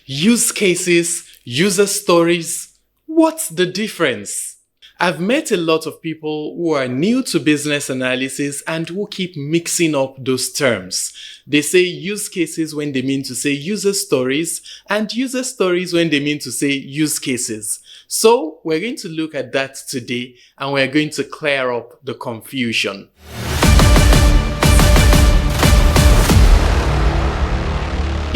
Use cases, user stories. What's the difference? I've met a lot of people who are new to business analysis and who keep mixing up those terms. They say use cases when they mean to say user stories, and user stories when they mean to say use cases. So we're going to look at that today, and we're going to clear up the confusion.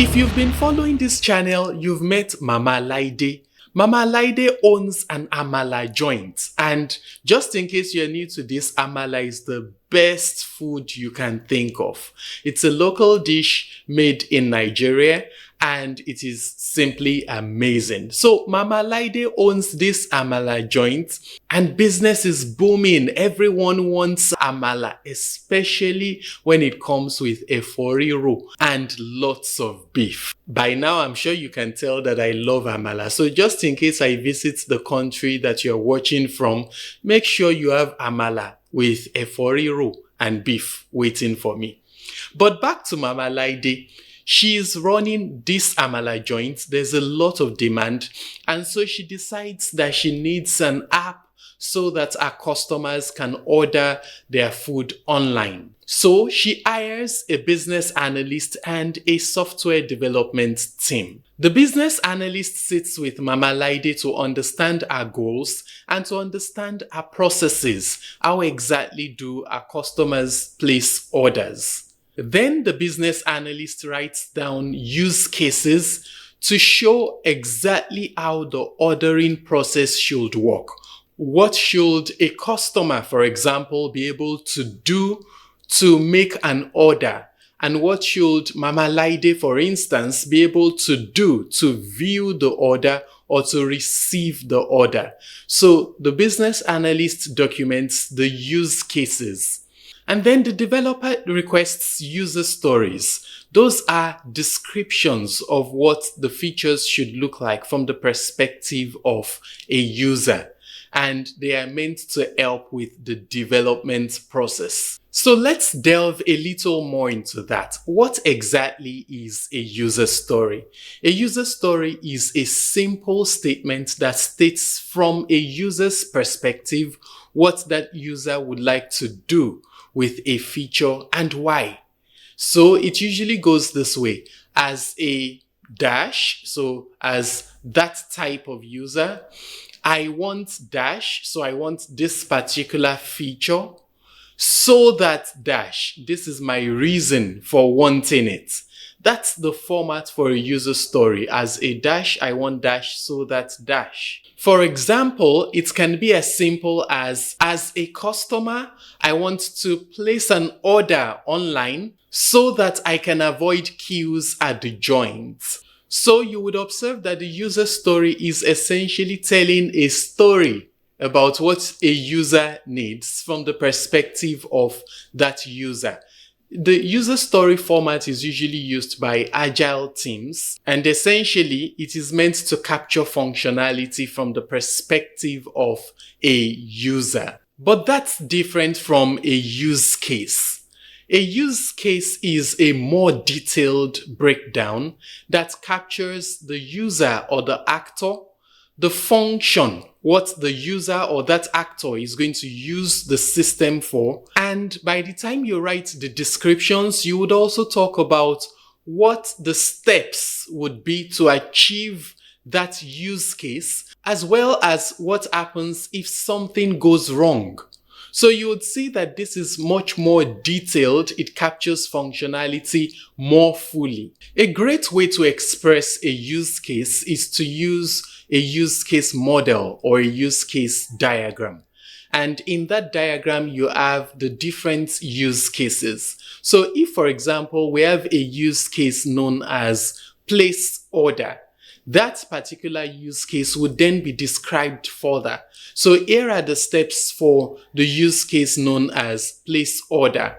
If you've been following this channel, you've met Mama Laide. Mama Laide owns an amala joint, and just in case you're new to this, amala is the best food you can think of. It's a local dish made in Nigeria, and it is simply amazing. So Mama Laide owns this amala joint, and business is booming. Everyone wants amala, especially when it comes with eforiru and lots of beef. By now, I'm sure you can tell that I love amala. So just in case I visit the country that you're watching from, make sure you have amala with eforiru and beef waiting for me. But back to Mama Laide. She's running this amala joint. There's a lot of demand. And so she decides that she needs an app so that our customers can order their food online. So she hires a business analyst and a software development team. The business analyst sits with Mama Laide to understand our goals and to understand our processes. How exactly do our customers place orders? Then the business analyst writes down use cases to show exactly how the ordering process should work. What should a customer, for example, be able to do to make an order? And what should Mama Laide, for instance, be able to do to view the order or to receive the order? So the business analyst documents the use cases. And then the developer requests user stories. Those are descriptions of what the features should look like from the perspective of a user. And they are meant to help with the development process. So let's delve a little more into that. What exactly is a user story? A user story is a simple statement that states from a user's perspective what that user would like to do with a feature and why. So it usually goes this way: as a dash, so as that type of user, I want dash, so I want this particular feature, so that dash, this is my reason for wanting it. That's the format for a user story. As a dash, I want dash, so that dash. For example, it can be as simple as a customer, I want to place an order online so that I can avoid queues at the joint. So you would observe that the user story is essentially telling a story about what a user needs from the perspective of that user. The user story format is usually used by agile teams, and essentially it is meant to capture functionality from the perspective of a user. But that's different from a use case. A use case is a more detailed breakdown that captures the user or the actor, the function, what the user or that actor is going to use the system for. And by the time you write the descriptions, you would also talk about what the steps would be to achieve that use case, as well as what happens if something goes wrong. So you would see that this is much more detailed. It captures functionality more fully. A great way to express a use case is to use a use case model or a use case diagram. And in that diagram, you have the different use cases. So if, for example, we have a use case known as place order, that particular use case would then be described further. So here are the steps for the use case known as place order.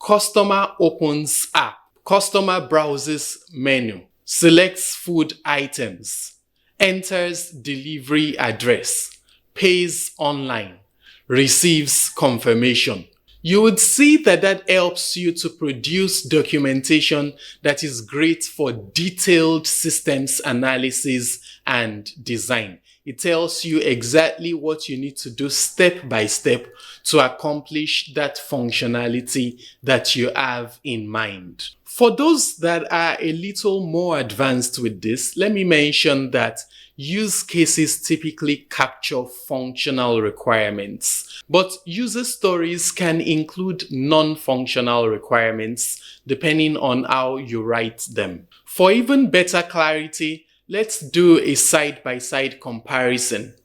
Customer opens app. Customer browses menu. Selects food items. Enters delivery address. Pays online. Receives confirmation. You would see that that helps you to produce documentation that is great for detailed systems analysis and design. It tells you exactly what you need to do step by step to accomplish that functionality that you have in mind. For those that are a little more advanced with this, let me mention that use cases typically capture functional requirements, but user stories can include non-functional requirements depending on how you write them. For even better clarity, let's do a side-by-side comparison.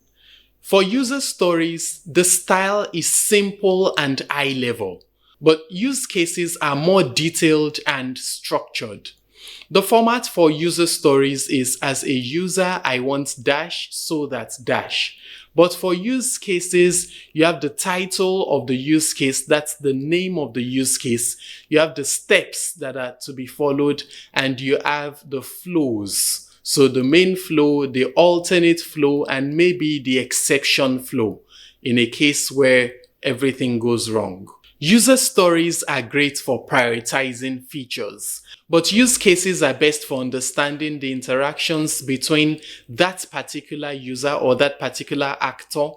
For user stories, the style is simple and high level, but use cases are more detailed and structured. The format for user stories is as a user, I want dash, so that's dash. But for use cases, you have the title of the use case, that's the name of the use case. You have the steps that are to be followed, and you have the flows. So the main flow, the alternate flow, and maybe the exception flow in a case where everything goes wrong. User stories are great for prioritizing features, but use cases are best for understanding the interactions between that particular user or that particular actor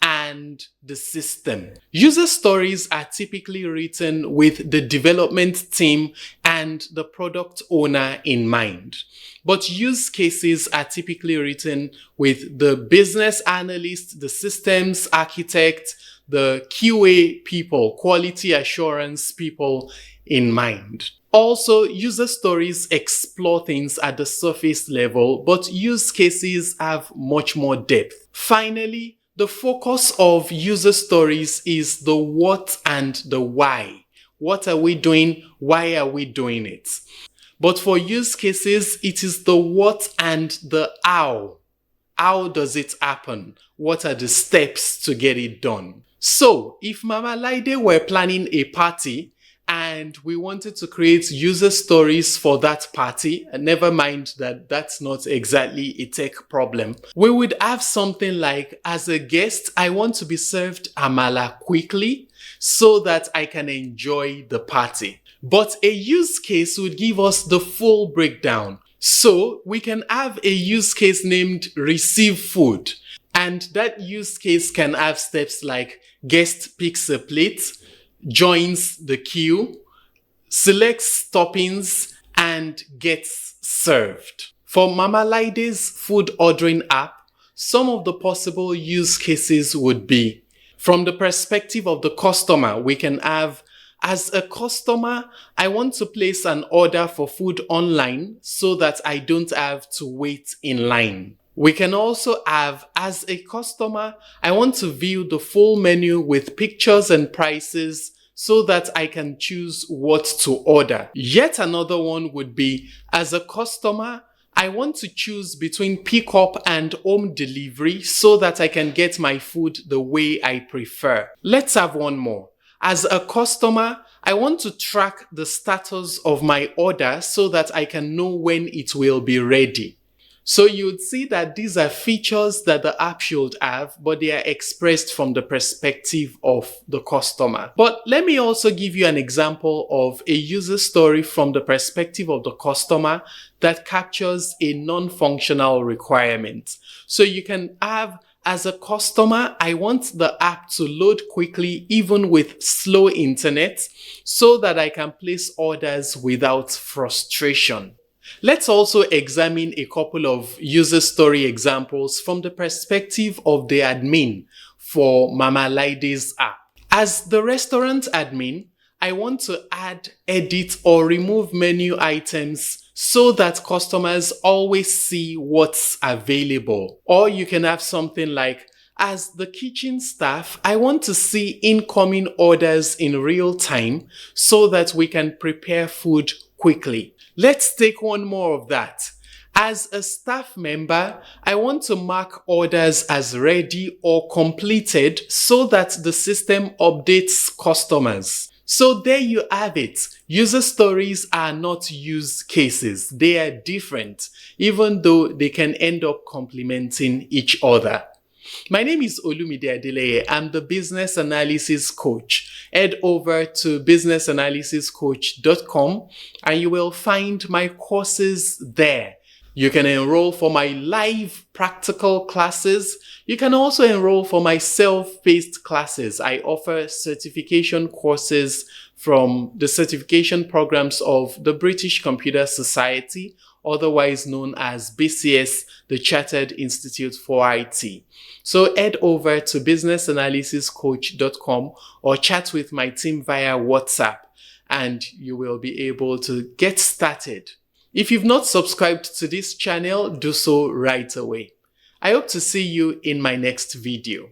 and the system. User stories are typically written with the development team and the product owner in mind. But use cases are typically written with the business analyst, the systems architect, the QA people, quality assurance people in mind. Also, user stories explore things at the surface level, but use cases have much more depth. Finally, the focus of user stories is the what and the why. What are we doing? Why are we doing it? But for use cases, it is the what and the how. How does it happen? What are the steps to get it done? So, if Mama Laide were planning a party and we wanted to create user stories for that party, and never mind that that's not exactly a tech problem, we would have something like, as a guest, I want to be served amala quickly so that I can enjoy the party. But a use case would give us the full breakdown. So we can have a use case named receive food. And that use case can have steps like guest picks a plate, joins the queue, selects toppings, and gets served. For Mama Laide's food ordering app, some of the possible use cases would be, from the perspective of the customer, we can have, as a customer, I want to place an order for food online so that I don't have to wait in line. We can also have, as a customer, I want to view the full menu with pictures and prices so that I can choose what to order. Yet another one would be, as a customer, I want to choose between pickup and home delivery so that I can get my food the way I prefer. Let's have one more. As a customer, I want to track the status of my order so that I can know when it will be ready. So you would see that these are features that the app should have, but they are expressed from the perspective of the customer. But let me also give you an example of a user story from the perspective of the customer that captures a non-functional requirement. So you can have, as a customer, I want the app to load quickly even with slow internet so that I can place orders without frustration. Let's also examine a couple of user story examples from the perspective of the admin for Mama Laide's app. As the restaurant admin, I want to add, edit, or remove menu items so that customers always see what's available. Or you can have something like, as the kitchen staff, I want to see incoming orders in real time so that we can prepare food quickly. Let's take one more of that. As a staff member, I want to mark orders as ready or completed so that the system updates customers. So there you have it. User stories are not use cases. They are different, even though they can end up complementing each other. My name is Olumide Adeleye. I'm the business analysis coach. Head over to businessalysis.coach.com and you will find my courses there. You can enroll for my live practical classes. You can also enroll for my self-paced classes. I offer certification courses from the certification programs of the British Computer Society, otherwise known as BCS, the Chartered Institute for IT. So head over to businessalysis.coach.com or chat with my team via WhatsApp and you will be able to get started. If you've not subscribed to this channel, do so right away. I hope to see you in my next video.